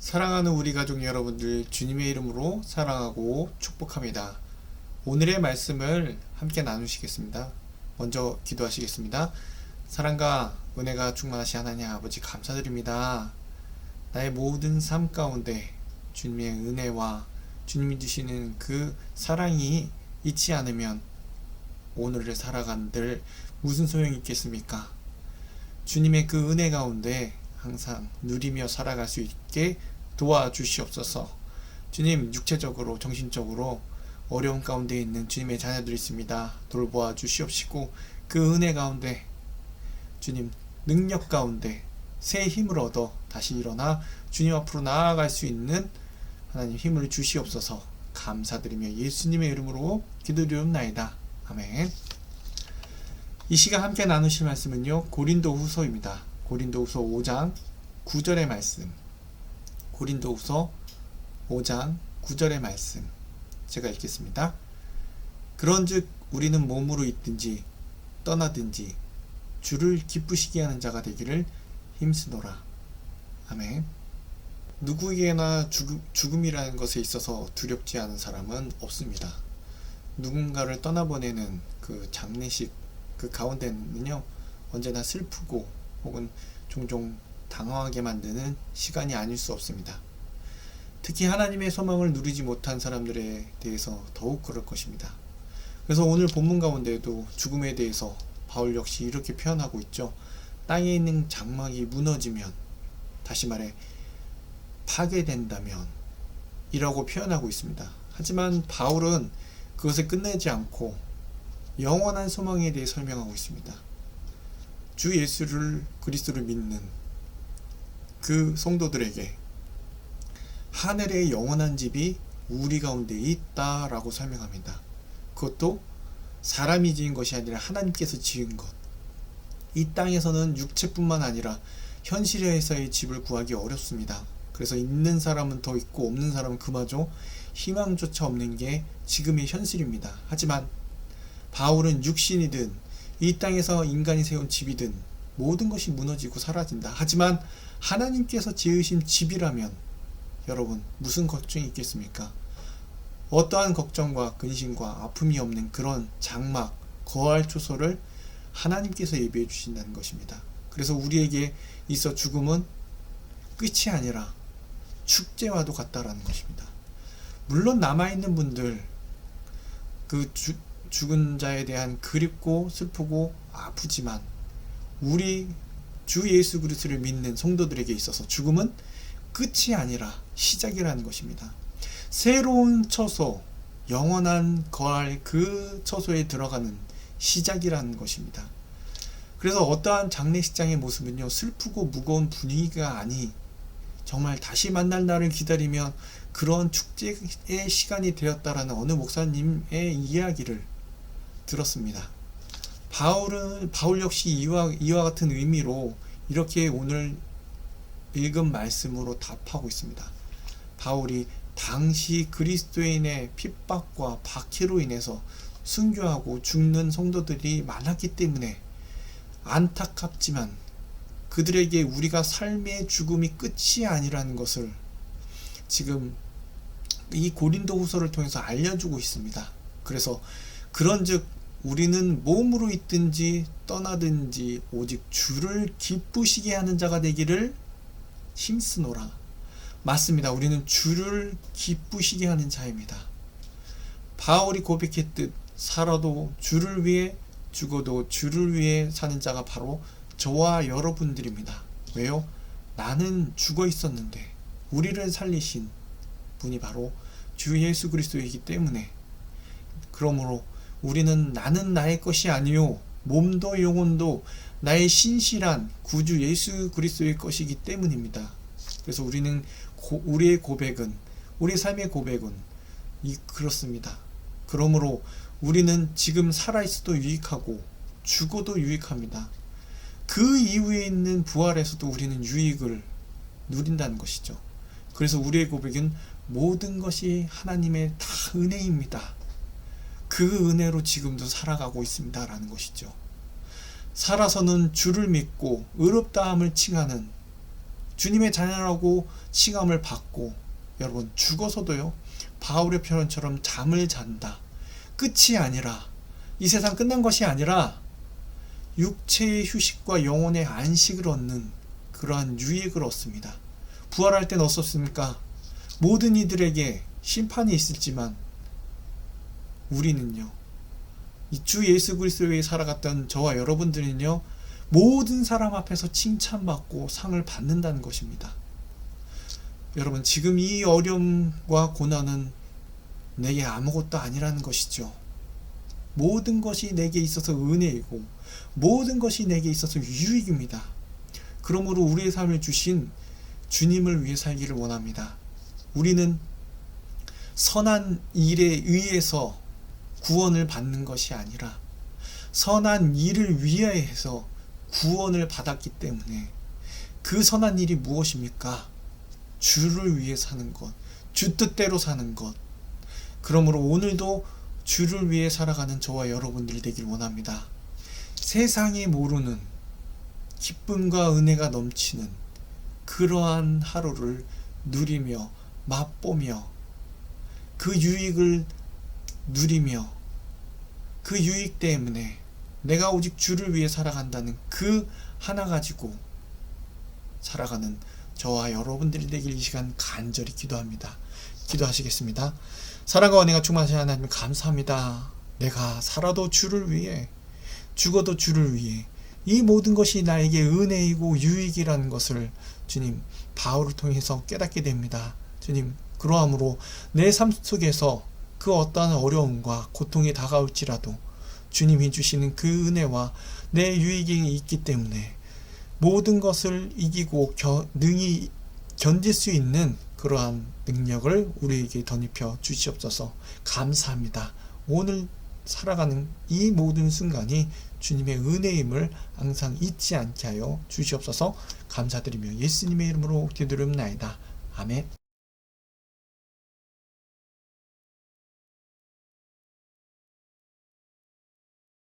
사랑하는 우리 가족 여러분들, 주님의 이름으로 사랑하고 축복합니다. 오늘의 말씀을 함께 나누시겠습니다. 먼저 기도하시겠습니다. 사랑과 은혜가 충만하신 하나님 아버지, 감사드립니다. 나의 모든 삶 가운데 주님의 은혜와 주님이 주시는 그 사랑이 있지 않으면 오늘을 살아간들 무슨 소용이 있겠습니까? 주님의 그 은혜 가운데 항상 누리며 살아갈 수 있게 도와주시옵소서. 주님, 육체적으로 정신적으로 어려움 가운데 있는 주님의 자녀들이 있습니다. 돌보아 주시옵시고 그 은혜 가운데 주님 능력 가운데 새 힘을 얻어 다시 일어나 주님 앞으로 나아갈 수 있는 하나님 힘을 주시옵소서. 감사드리며 예수님의 이름으로 기도드리옵나이다. 아멘. 이 시간 함께 나누실 말씀은요, 고린도후서입니다. 고린도후서 5장 9절의 말씀. 고린도후서 5장 9절의 말씀 제가 읽겠습니다. 그런즉 우리는 몸으로 있든지 떠나든지 주를 기쁘시게 하는 자가 되기를 힘쓰노라. 아멘. 누구에게나 죽음이라는 것에 있어서 두렵지 않은 사람은 없습니다. 누군가를 떠나보내는 그 장례식 그 가운데는요, 언제나 슬프고 혹은 종종 당황하게 만드는 시간이 아닐 수 없습니다. 특히 하나님의 소망을 누리지 못한 사람들에 대해서 더욱 그럴 것입니다. 그래서 오늘 본문 가운데에도 죽음에 대해서 바울 역시 이렇게 표현하고 있죠. 땅에 있는 장막이 무너지면, 다시 말해 파괴된다면 이라고 표현하고 있습니다. 하지만 바울은 그것을 끝내지 않고 영원한 소망에 대해 설명하고 있습니다. 주 예수를 그리스도를 믿는 그 성도들에게 하늘의 영원한 집이 우리 가운데 있다라고 설명합니다. 그것도 사람이 지은 것이 아니라 하나님께서 지은 것. 이 땅에서는 육체뿐만 아니라 현실에서의 집을 구하기 어렵습니다. 그래서 있는 사람은 더 있고 없는 사람은 그마저 희망조차 없는 게 지금의 현실입니다. 하지만 바울은 육신이든 이 땅에서 인간이 세운 집이든 모든 것이 무너지고 사라진다. 하지만 하나님께서 지으신 집이라면 여러분 무슨 걱정이 있겠습니까? 어떠한 걱정과 근심과 아픔이 없는 그런 장막, 거할 초소를 하나님께서 예비해 주신다는 것입니다. 그래서 우리에게 있어 죽음은 끝이 아니라 축제와도 같다라는 것입니다. 물론 남아있는 분들, 그 죽은 자에 대한 그립고 슬프고 아프지만 우리 주 예수 그리스도를 믿는 성도들에게 있어서 죽음은 끝이 아니라 시작이라는 것입니다. 새로운 처소, 영원한 거할 그 처소에 들어가는 시작이라는 것입니다. 그래서 어떠한 장례식장의 모습은요, 슬프고 무거운 분위기가 아니 정말 다시 만날 날을 기다리며 그런 축제의 시간이 되었다라는 어느 목사님의 이야기를 들었습니다. 바울 역시 이와 같은 의미로 이렇게 오늘 읽은 말씀으로 답하고 있습니다. 바울이 당시 그리스도인의 핍박과 박해로 인해서 순교하고 죽는 성도들이 많았기 때문에 안타깝지만 그들에게 우리가 삶의 죽음이 끝이 아니라는 것을 지금 이 고린도후서를 통해서 알려주고 있습니다. 그래서 그런즉 우리는 몸으로 있든지 떠나든지 오직 주를 기쁘시게 하는 자가 되기를 힘쓰노라. 맞습니다. 우리는 주를 기쁘시게 하는 자입니다. 바울이 고백했듯 살아도 주를 위해, 죽어도 주를 위해 사는 자가 바로 저와 여러분들입니다. 왜요? 나는 죽어 있었는데 우리를 살리신 분이 바로 주 예수 그리스도이기 때문에, 그러므로 우리는 나는 나의 것이 아니요 몸도 영혼도 나의 신실한 구주 예수 그리스도의 것이기 때문입니다. 그래서 우리는 우리의 고백은, 우리 삶의 고백은 그렇습니다. 그러므로 우리는 지금 살아있어도 유익하고 죽어도 유익합니다. 그 이후에 있는 부활에서도 우리는 유익을 누린다는 것이죠. 그래서 우리의 고백은 모든 것이 하나님의 다 은혜입니다. 그 은혜로 지금도 살아가고 있습니다 라는 것이죠. 살아서는 주를 믿고 의롭다함을 칭하는 주님의 자녀라고 칭함을 받고 여러분 죽어서도요 바울의 표현처럼 잠을 잔다. 끝이 아니라 이 세상 끝난 것이 아니라 육체의 휴식과 영혼의 안식을 얻는 그러한 유익을 얻습니다. 부활할 땐 어떻습니까? 모든 이들에게 심판이 있을지만 우리는요 이 주 예수 그리스도에 살아갔던 저와 여러분들은요 모든 사람 앞에서 칭찬받고 상을 받는다는 것입니다. 여러분 지금 이 어려움과 고난은 내게 아무것도 아니라는 것이죠. 모든 것이 내게 있어서 은혜이고 모든 것이 내게 있어서 유익입니다. 그러므로 우리의 삶을 주신 주님을 위해 살기를 원합니다. 우리는 선한 일에 의해서 구원을 받는 것이 아니라 선한 일을 위하여서 구원을 받았기 때문에 그 선한 일이 무엇입니까? 주를 위해 사는 것, 주 뜻대로 사는 것. 그러므로 오늘도 주를 위해 살아가는 저와 여러분들이 되길 원합니다. 세상이 모르는 기쁨과 은혜가 넘치는 그러한 하루를 누리며 맛보며 그 유익을 누리며 그 유익 때문에 내가 오직 주를 위해 살아간다는 그 하나 가지고 살아가는 저와 여러분들이 되길 이 시간 간절히 기도합니다. 기도하시겠습니다. 사랑과 은혜가 충만하신 하나님 감사합니다. 내가 살아도 주를 위해 죽어도 주를 위해 이 모든 것이 나에게 은혜이고 유익이라는 것을 주님 바울을 통해서 깨닫게 됩니다. 주님 그러함으로 내 삶 속에서 그 어떠한 어려움과 고통이 다가올지라도 주님이 주시는 그 은혜와 내 유익이 있기 때문에 모든 것을 이기고 능히 견딜 수 있는 그러한 능력을 우리에게 덧입혀 주시옵소서. 감사합니다. 오늘 살아가는 이 모든 순간이 주님의 은혜임을 항상 잊지 않게 하여 주시옵소서. 감사드리며 예수님의 이름으로 기도드립나이다. 아멘.